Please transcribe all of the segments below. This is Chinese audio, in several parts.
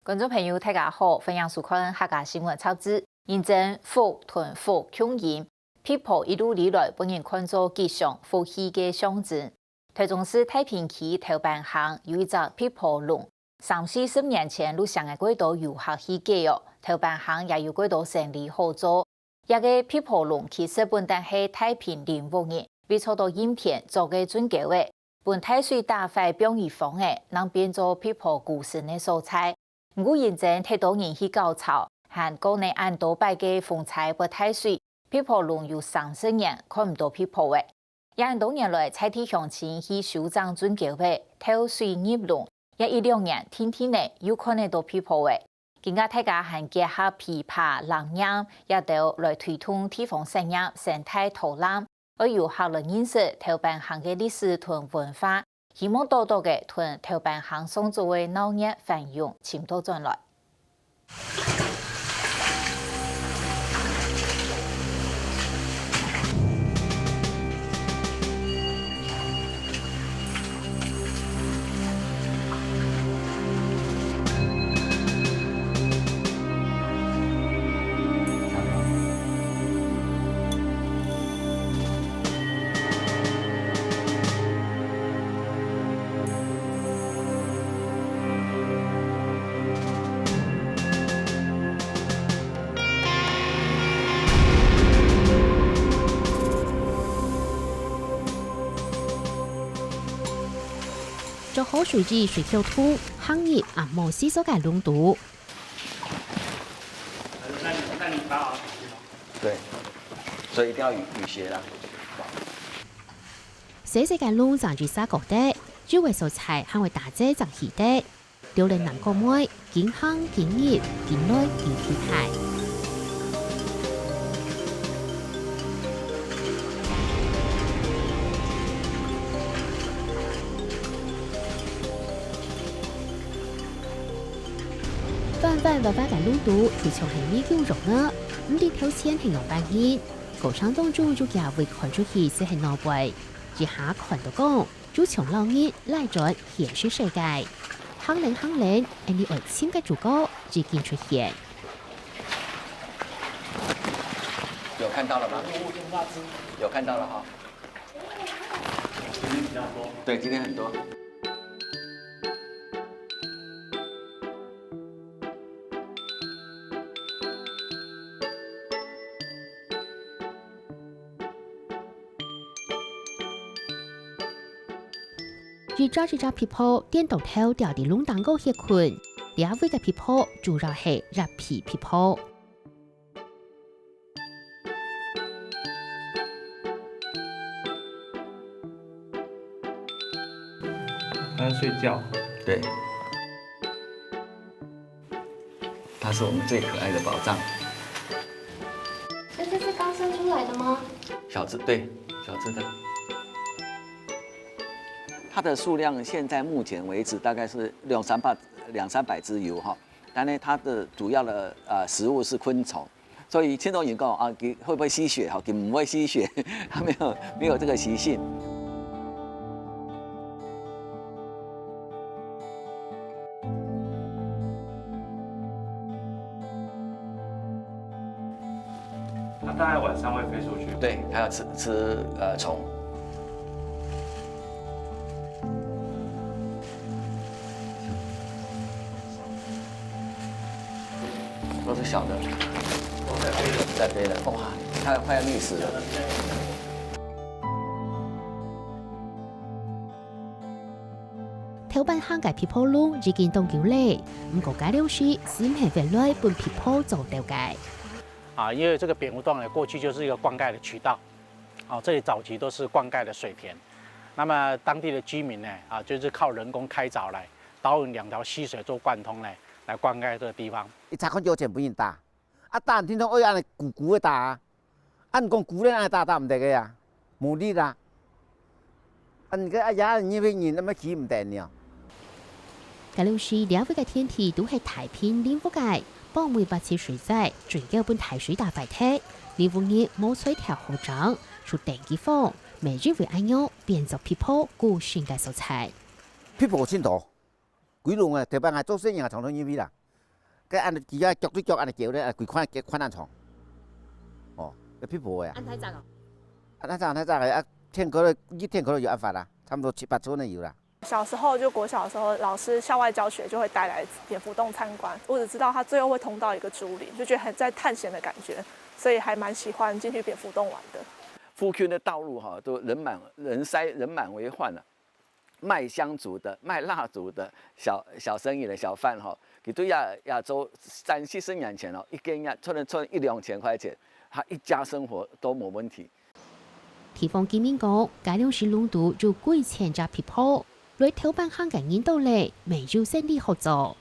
观众朋友，大家好，欢迎收看客家新闻超知。认真福屯福穷人 ，people 一路以来本人看作吉祥福气嘅象征。台中市太平区头办巷有一只 people 龙，30-40年前路上嘅轨道游客去嘅哦，头办巷也有轨道生理合作。一个 people 龙其实本单系太平05年为初到影片做嘅准构嘅，本太水大块表演风嘅，能变做 people 故事嘅素材。我认真太多人去高潮，和国内按多摆嘅风采不太水 ，people 龙有30年看唔到 people 嘅。也很多年来，彩体乡亲去修正准构嘅，透水入龙，也1-2年天天呢有看得到 people 嘅。更加大家还结合琵琶、浪音，也都来推动地方产业生态导览，而由客人认识头办巷嘅历史同文化。希望多多嘅同头办巷送作为闹热繁荣，请多转来。做好水质水漂土，行业啊冇洗手间龙毒。那你打好。对，所以一定要雨鞋啦。洗手间龙长住沙角的，主要素材还会大姐长起的，榴莲南国妹，健康健热，健耐健体态。范爸爸嘅路途除從係呢叫肉呢，唔啲頭先係用半天，高昌當中就也會看出去是係挪位，之下看到講，就從老熱來轉現實世界，行靈，你愛簽嘅主角只見出現。有看到了嗎？有看到了哈。今天比較多。對，今天很多。而揸住隻皮泡顛倒頭掉啲窿蛋糕血群，兩位嘅皮泡主要係熱皮皮泡。他在睡覺。對，它是我們最可愛的寶藏。这是剛生出來的嗎？小隻，對，小隻的。它的數量現在目前為止大概是200-300隻有哈，但呢它的主要的食物是昆蟲，所以聽到人講啊，會不會吸血？哈，唔會吸血，它沒有這個習性。它大概晚上會飛出去。對，它要吃蟲。都是小的，在飞了，哇，它快要溺死了。頭班巷嘅皮泡窿已經凍久咧，唔過解了是先係原來本皮泡做掉嘅。因為這個蝙蝠洞呢，過去就是一個灌溉的渠道，這裡早期都是灌溉的水田，那麼當地的居民呢，就是靠人工開鑿來導引2條溪水做貫通來灌溉這個地方。伊查看就全部人打，打天通愛安尼鼓鼓的打，按講鼓咧安尼打唔得嘅呀，無力啦。你個爺因為人咁樣起唔得呢。解了是兩位嘅天氣都係太平臨覆界。幫每把次水仔轉交本台水大塊體，呢副嘢冇水條好長，出電機風，每日為按鈕變作皮泡固性嘅素材。皮泡先多，鬼龍啊，特別係做生意啊，常常因為啦， cái ăn chỉ có chọc chọc ăn kiểu đấy, quỳ khoan ăn床，哦，个皮婆呀。安太早哦。那咋个啊？天课了，一天课了有按法啦，差不多7、8周呢有啦。小时候就国小的时候，老师校外教学就会带来蝙蝠洞参观。我只知道它最后会通到一个竹林，就觉得很在探险的感觉，所以还蛮喜欢进去蝙蝠洞玩的。富 Q 的道路哈，都人塞人满为患了。卖香烛的、卖蜡烛的小生意的小贩哈，佢对亚洲30-40年前哦，一根呀赚1-2千块钱，他一家生活都没问题。地方居民講，解放時領導就貴錢隻皮鋪，來調辦香港人道嚟，未有勝利合作。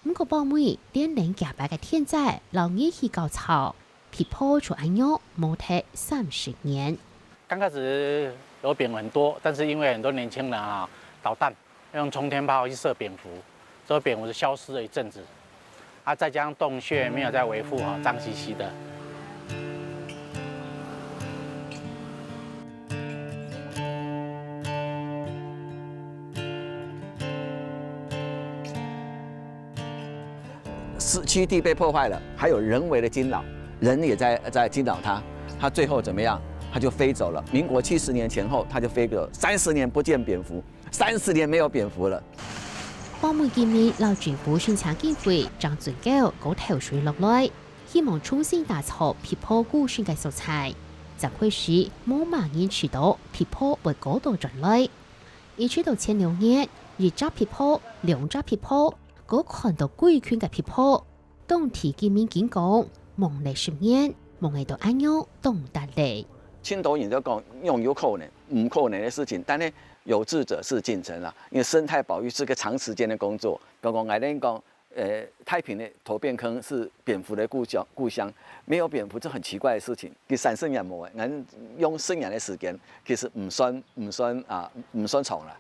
唔過報每連年夾白嘅天災，老熱氣高潮，皮鋪就安樣冇踢30年。剛開始有蝙蝠很多，但是因為很多年輕人啊搗蛋，用沖天炮去射蝙蝠，所以蝙蝠就消失了一陣子。啊，再加上洞穴沒有再維護好，髒兮兮的。栖地被破坏了，还有人为的惊扰，人也在惊扰它，它最后怎么样？它就飞走了。民国70年前後，它就飛走了。30年不見蝙蝠，30年沒有蝙蝠了。報每見面，老政府宣傳機會，將最高高頭水落來，希望重新打造皮鋪古選嘅素材。展會時冇萬人知道皮鋪為嗰度轉來，一直到前6年，一隻皮鋪、2隻皮鋪。我看到貴圈嘅皮鋪，當地居民講，夢嚟10年，夢嚟到安樣動得嚟。青島人就講用有可能、唔可能的事情，但係有志者事竟成啦。因為生態保育是個長時間的工作。剛剛我哋講，太平的頭汴坑是蝙蝠的故鄉，沒有蝙蝠就很奇怪的事情。佢30年冇，我用10年的時間，其實唔算長啦。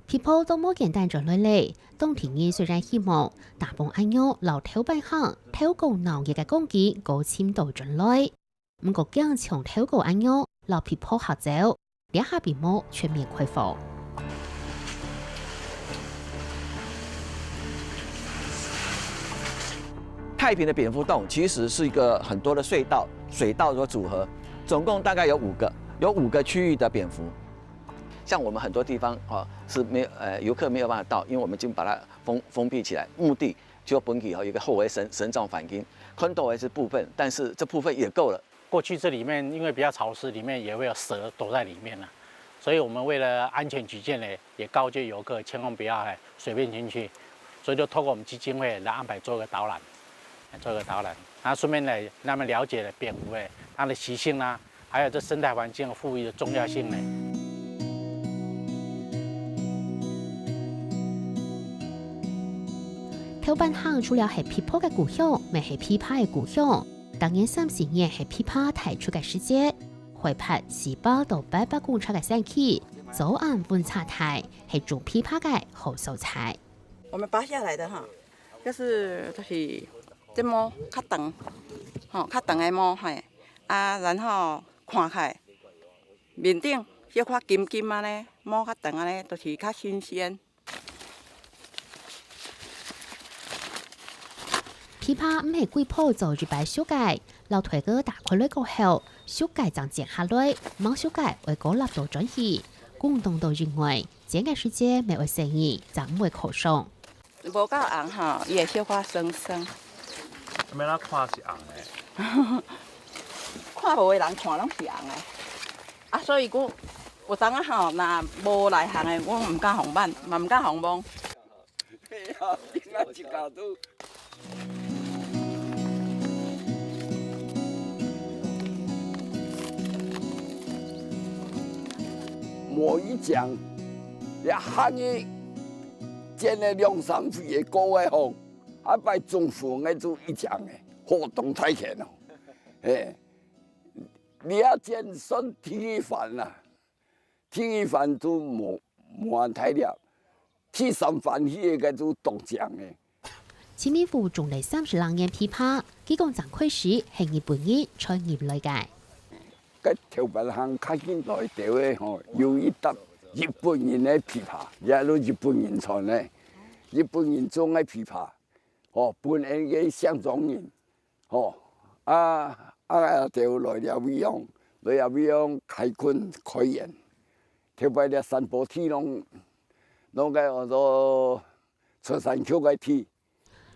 皮鋪都冇簡單咗來嚟，當地人雖然希望大幫安樣留調辦行，透過農業嘅攻擊高簽到進來，唔過強從透過安樣留皮鋪下走，兩下並冇全面恢復。太平的蝙蝠洞其實是一個很多的水道所組合，總共大概有5個區域的蝙蝠。像我們很多地方是沒有遊客沒有辦法到，因為我們已經把它封閉起來，目的就本體有一個後圍神造反應，看到的是部分，但是這部分也夠了。過去這裡面因為比較潮濕，裡面也會有蛇躲在裡面啦，所以我們為了安全起見呢，也告誡遊客千萬不要隨便進去，所以就透過我們基金會來安排做一個導覽，然後順便來讓他們了解了蝙蝠它的習性啦，還有這生態環境復育的重要性呢。調辦行除了係皮鋪嘅故鄉，咪係琵琶嘅故鄉。當年30年係琵琶提出嘅世界，回拍400到800公尺嘅山區，左岸觀察台係種琵琶嘅好素材。我們拔下來的哈，就是這毛較長，較長嘅毛係然後看起來面頂小塊金金啊咧，毛較長啊咧，就是較新鮮。琵琶唔係貴鋪做住擺小解，老推個大塊類過後，小解就剪下來，毛小解為個立到轉去。廣東都認為，剪嘅時間未為生意，就唔會可送。無夠紅哈，伊會小可生生。咁樣看是紅的，看無的人看攏是紅的。所以有當啊吼，若無來行的，我唔敢紅板，嘛唔敢紅網。莫一講，你行嘅剪了2-3回嘅高嘅紅，擺中風嘅就一講嘅活動太強咯。你要剪算天氣飯啦，天氣飯就冇人睇了，天上飯起嘅就獨講嘅。前面副種嚟30多年琵琶，佢講展開時係日本人創業來嘅。個調辦行較近代表嘅吼，有一疊日本人嘅琵琶，也都日本人創嘅，日本人種嘅琵琶，本来个乡中人，就来了美容开垦开园，特别了山坡地弄个做出山丘个地。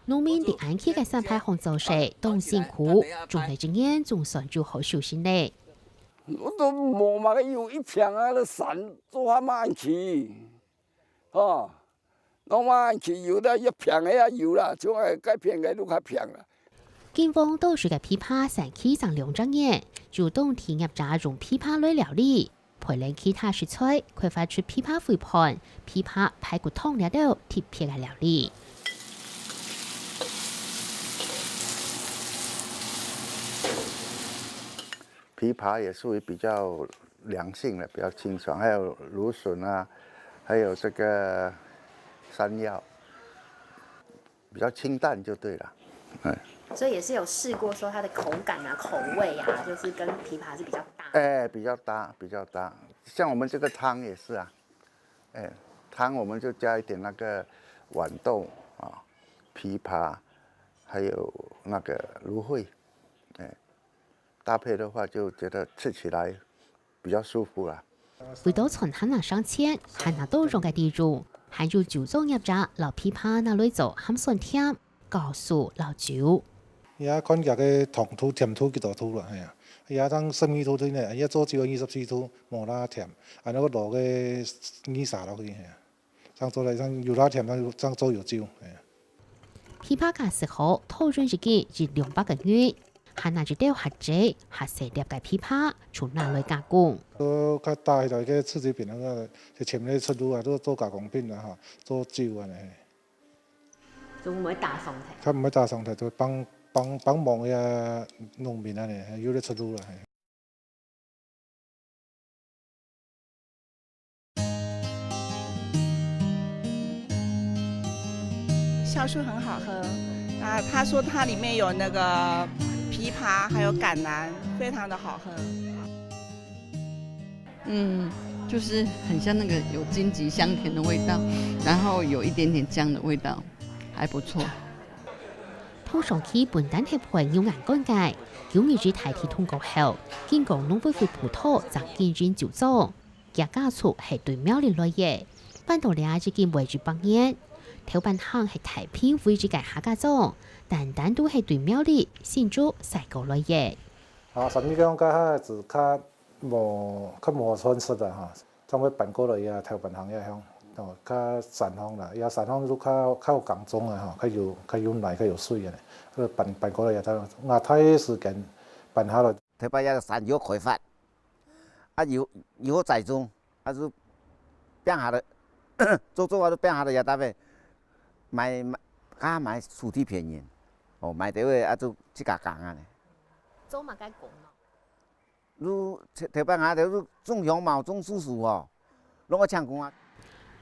农民伫安溪嘅山派红做事，都辛苦，种嚟一年仲算做好小心嘞。我都冇嘛个有一片啊，那山做下慢去，弄慢去有啦，一片个也有啦，就系该片个都较片啦。警方都是嘅琵琶山溪上2张嘢，主动提入闸用琵琶类料理，培养其他食材，开发出琵琶肥盘、琵琶排骨汤了到特别嘅料理。枇杷也属于比较凉性的，比较清爽，还有芦笋啊，还有这个山药，比较清淡就对了。所以也是有试过说它的口感啊、口味啊，就是跟枇杷是比较搭。比较搭。像我们这个汤也是啊，汤我们就加一点那个豌豆啊、枇杷，还有那个芦荟，搭配的话就觉得吃起来比较舒服啦。为到从汉那上千，汉那都用嘅地主，还有酒中入闸老枇杷那类做含酸甜，告诉老酒。而家看日嘅糖土、甜土幾多土啦，係啊！而家當生米土啲呢，而家做少24土，冇啦甜，啊那個落嘅20落去係啊，當做嚟當有啦甜，當做有酒係啊。枇杷價食好，討論一件至200個月，係那一條核仔，核細粒嘅枇杷，從哪來加工？都較大台嘅次子品那個，就前面出路啊，都做加工品啊，嚇，做酒啊呢。就唔會打餸題。佢唔會打餸題，就幫忙嘅農民啊呢，有啲出路啦係。酵素很好喝啊，他说它里面有那个枇杷还有橄榄，非常的好喝。就是很像那个有荆棘香甜的味道，然后有一点点姜的味道，还不错。通常期本單協會有眼乾界，有意志提提通過後，經過農委會葡萄就見證就做，而家厝係對廟裡來嘅，辦到了只件為住幫嘢，頭辦行係太平為住嘅下家做，但都係對廟裡先做細個來嘅。神呢兩家係自較冇損失啊嚇，將佢辦過來啊，頭辦行一樣。較散放啦，而散放都較港中啊，較有奶，較有水嘅。佢辦過嚟也得，亞太時間辦下來。特別有山藥開發，有栽種，就變下來，做就變下來也得咩？買土地便宜，買到嘅就自家講啊。做嘛該講咯？如特別下就種香茅、種樹樹攏個搶工啊。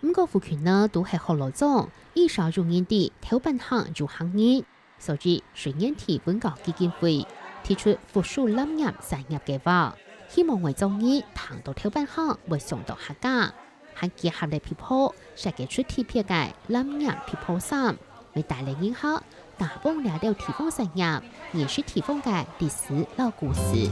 五個副權呢都係學老總，以少數年啲頭辦行做行業，所以水源體本港基金會提出復甦lâm業產業計劃，希望為中醫談到頭辦行會上到客家，係結合嚟皮鋪，設計出特別嘅lâm業皮鋪衫，為帶嚟影響打崩了到提供產業，也是提供嘅歷史老故事。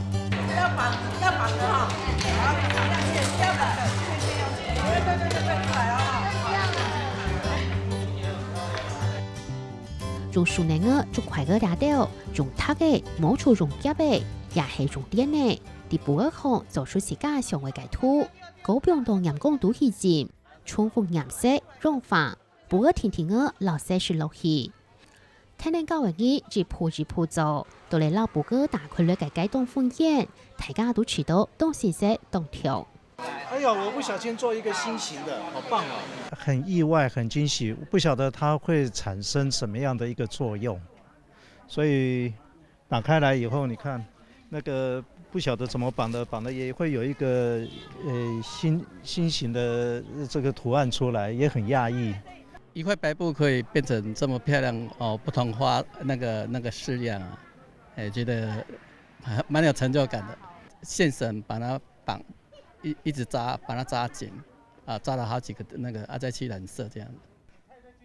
種樹內個種快個倆掉，種塔個冇處種夾個，也係種電呢。第不二項做出自家上嘅解圖，高標當人工都係佔，重複顏色融化，不二天天個老色是落去。睇你教嘅嘢，只鋪做，到嚟老不個大概率嘅解凍風險，大家都知道東西色動條。哎呀，我不小心做一个心形的，好棒哦！很意外，很惊喜，不晓得它会产生什么样的一个作用，所以打开来以后，你看那个不晓得怎么绑的也会有一个心形的这个图案出来，也很讶异。一块白布可以变成这么漂亮哦，不同花那个式样啊，觉得蛮有成就感的。线绳把它绑。一直扎，把它扎紧，扎了好几个那个再去染色这样。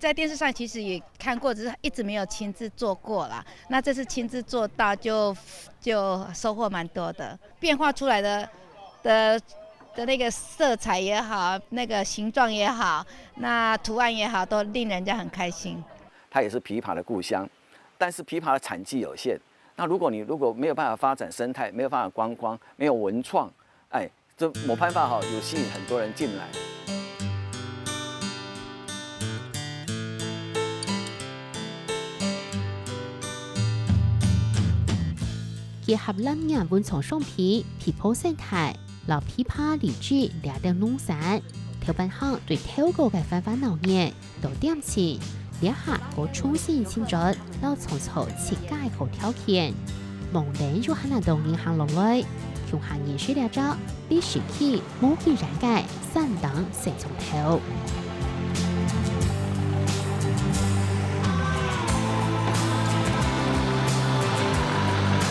在电视上其实也看过，只是一直没有亲自做过啦。那这次亲自做到就收获蛮多的，变化出来的那个色彩也好，那个形状也好，那图案也好，都令人家很开心。它也是枇杷的故乡，但是枇杷的产季有限。那如果没有办法发展生态，没有办法观光，没有文创，哎，这冇办法有吸引很多人进来。結合南洋文創商品、皮泡生態、老枇杷荔枝兩等農產，調辦行對透過嘅繁華鬧熱到點前，一下個重新簽咗老創造設計好條件，望定就很難動銀行落來，用行業需了咗，必須去某幾人嘅3等4重頭。